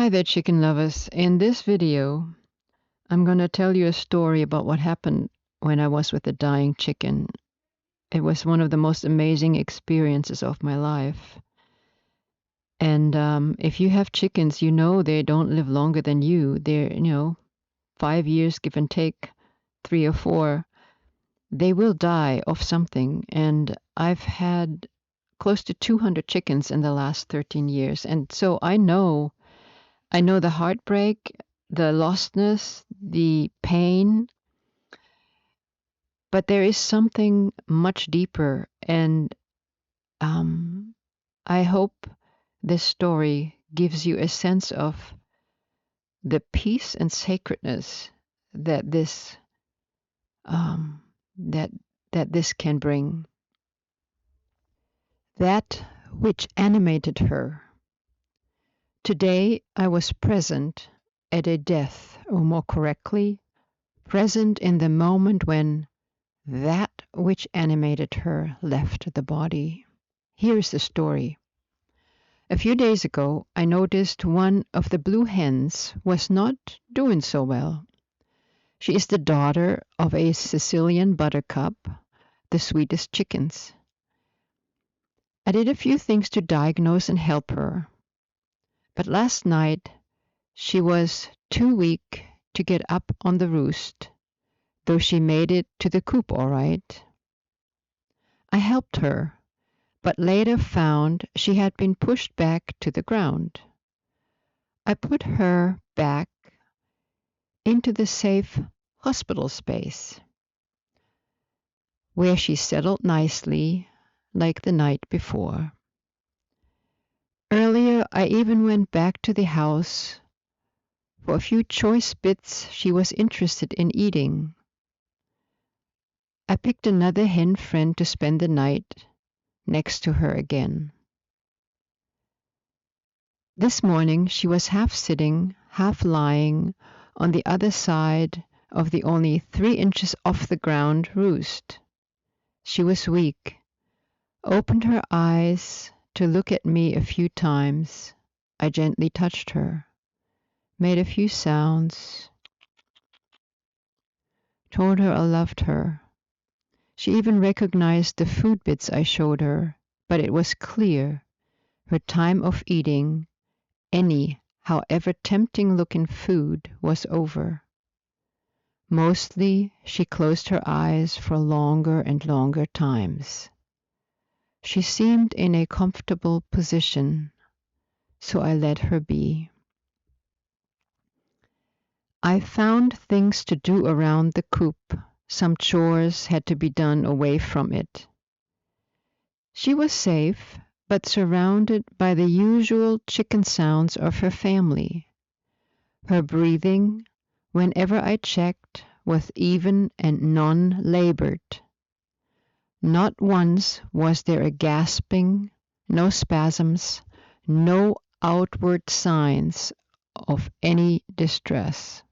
Hi there, chicken lovers. In this video, I'm going to tell you a story about what happened when I was with a dying chicken. It was one of the most amazing experiences of my life. And if you have chickens, you know they don't live longer than you. They're, 5 years, give and take, 3 or 4. They will die of something. And I've had close to 200 chickens in the last 13 years. And so I know the heartbreak, the lostness, the pain, but there is something much deeper. And I hope this story gives you a sense of the peace and sacredness that this that this can bring. That which animated her. Today I was present at a death, or more correctly, present in the moment when that which animated her left the body. Here's the story. A few days ago, I noticed one of the blue hens was not doing so well. She is the daughter of a Sicilian buttercup, the sweetest chickens. I did a few things to diagnose and help her, but last night she was too weak to get up on the roost, though she made it to the coop all right. I helped her, but later found she had been pushed back to the ground. I put her back into the safe hospital space, where she settled nicely like the night before. Earlier, I even went back to the house for a few choice bits she was interested in eating. I picked another hen friend to spend the night next to her again. This morning she was half sitting, half lying on the other side of the only 3 inches off the ground roost. She was weak, opened her eyes to look at me a few times. I gently touched her, made a few sounds, told her I loved her. She even recognized the food bits I showed her, but it was clear her time of eating any, however tempting-looking food was over. Mostly she closed her eyes for longer and longer times. She seemed in a comfortable position, so I let her be. I found things to do around the coop. Some chores had to be done away from it. She was safe, but surrounded by the usual chicken sounds of her family. Her breathing, whenever I checked, was even and non-labored. Not once was there a gasping, no spasms, no outward signs of any distress.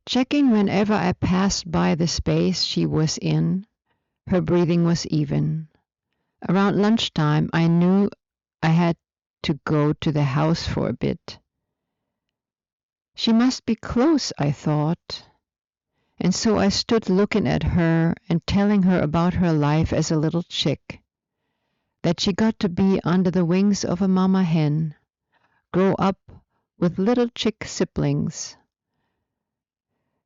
Checking whenever I passed by the space she was in, her breathing was even. Around lunchtime, I knew I had to go to the house for a bit. She must be close, I thought, and so I stood looking at her and telling her about her life as a little chick, that she got to be under the wings of a mama hen, grow up with little chick siblings.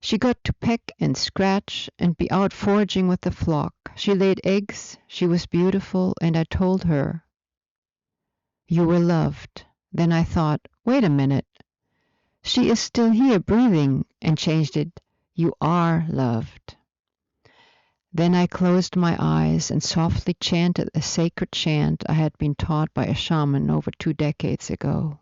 She got to peck and scratch and be out foraging with the flock. She laid eggs, she was beautiful, and I told her, "You were loved." Then I thought, wait a minute, she is still here breathing, and changed it, "You are loved." Then I closed my eyes and softly chanted a sacred chant I had been taught by a shaman over 2 decades ago.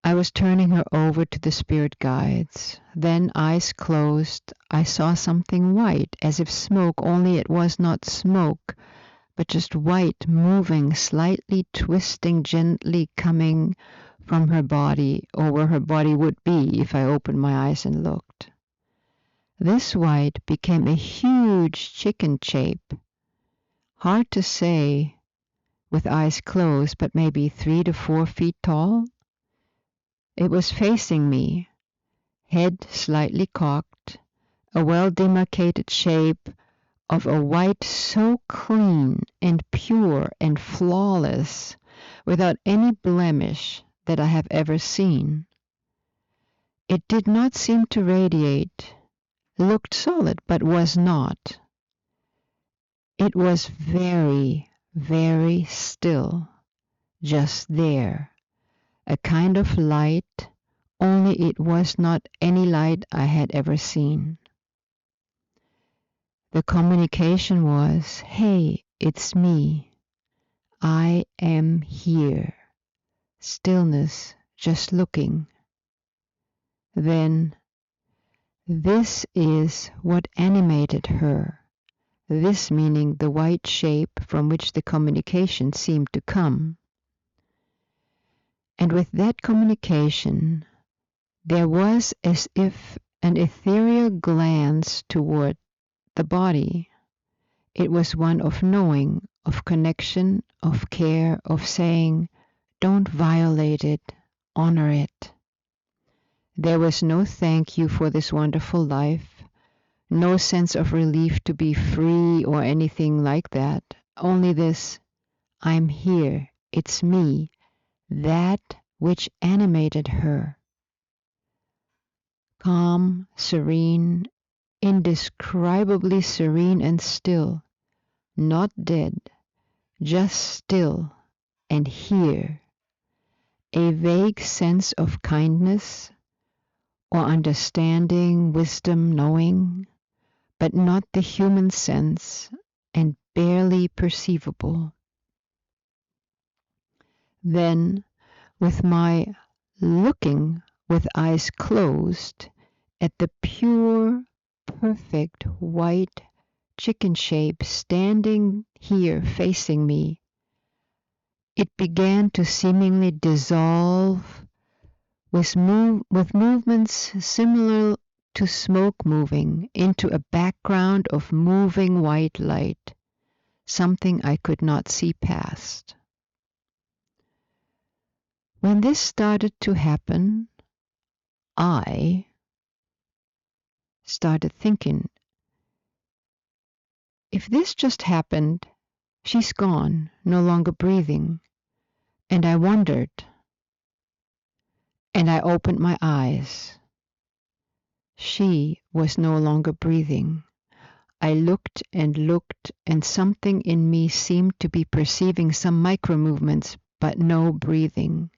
I was turning her over to the spirit guides. Then, eyes closed, I saw something white, as if smoke, only it was not smoke, but just white, moving, slightly twisting, gently coming from her body, or where her body would be if I opened my eyes and looked. This white became a huge chicken shape. Hard to say with eyes closed, but maybe 3 to 4 feet tall. It was facing me, head slightly cocked, a well-demarcated shape of a white so clean and pure and flawless, without any blemish that I have ever seen. It did not seem to radiate, looked solid but was not. It was very, very still, just there, a kind of light, only it was not any light I had ever seen. The communication was, "Hey, it's me. I am here." Stillness, just looking. Then, this is what animated her, this meaning the white shape from which the communication seemed to come. And with that communication, there was as if an ethereal glance toward the body. It was one of knowing, of connection, of care, of saying, "Don't violate it, honor it." There was no thank you for this wonderful life, no sense of relief to be free or anything like that. Only this, "I'm here, it's me," that which animated her. Calm, serene, indescribably serene and still, not dead, just still and here. A vague sense of kindness or understanding, wisdom, knowing, but not the human sense and barely perceivable. Then, with my looking with eyes closed at the pure, perfect white chicken shape standing here facing me, it began to seemingly dissolve with movements similar to smoke moving into a background of moving white light, something I could not see past. When this started to happen, I started thinking, if this just happened, she's gone, no longer breathing. And I wondered, and I opened my eyes. She was no longer breathing. I looked, and something in me seemed to be perceiving some micro-movements, but no breathing.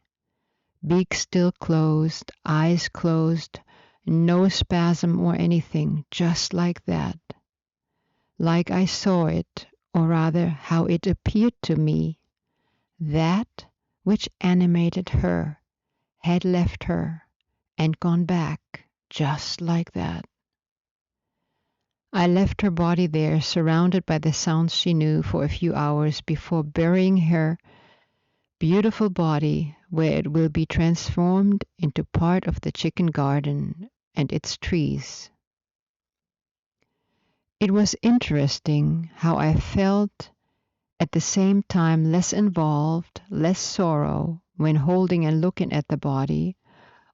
Beak still closed, eyes closed, no spasm or anything, just like that. Like I saw it, or rather how it appeared to me. That which animated her had left her and gone back, just like that. I left her body there, surrounded by the sounds she knew, for a few hours before burying her beautiful body where it will be transformed into part of the chicken garden and its trees. It was interesting how I felt at the same time less involved, less sorrow when holding and looking at the body,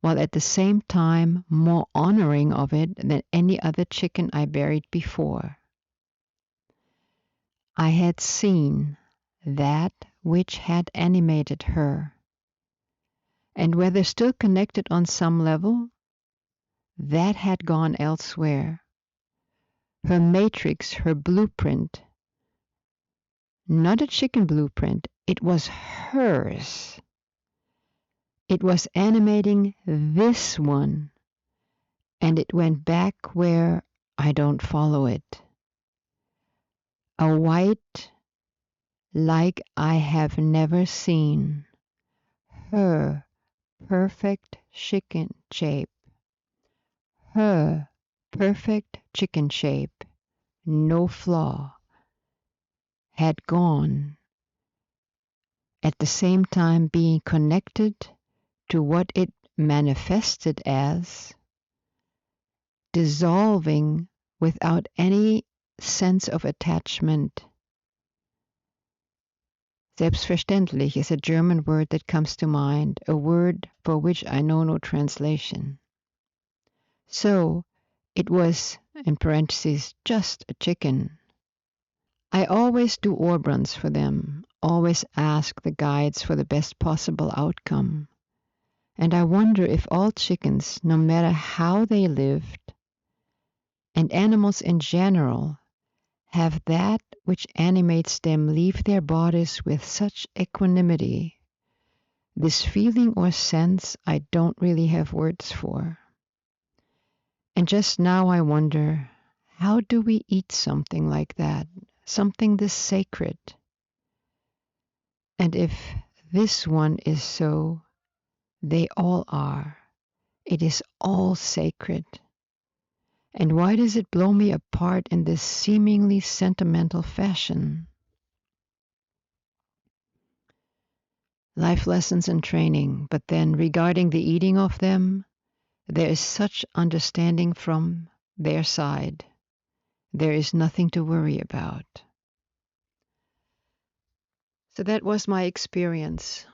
while at the same time more honoring of it than any other chicken I buried before. I had seen that which had animated her, and whether still connected on some level, that had gone elsewhere. Her matrix, her blueprint, not a chicken blueprint, it was hers. It was animating this one, and it went back where I don't follow it. A white like I have never seen. Her perfect chicken shape. Her perfect chicken shape, no flaw, had gone, at the same time being connected to what it manifested as, dissolving without any sense of attachment, Selbstverständlich is a German word that comes to mind, a word for which I know no translation. So, it was, in parentheses, just a chicken. I always do Orbruns for them, always ask the guides for the best possible outcome. And I wonder if all chickens, no matter how they lived, and animals in general, have that which animates them leave their bodies with such equanimity, this feeling or sense I don't really have words for. And just now I wonder, how do we eat something like that, something this sacred? And if this one is so, they all are. It is all sacred. And why does it blow me apart in this seemingly sentimental fashion? Life lessons and training, but then regarding the eating of them, there is such understanding from their side. There is nothing to worry about. So that was my experience.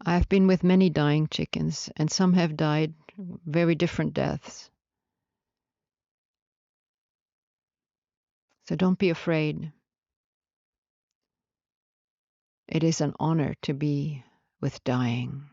I've been with many dying chickens, and some have died very different deaths. So don't be afraid. It is an honor to be with dying.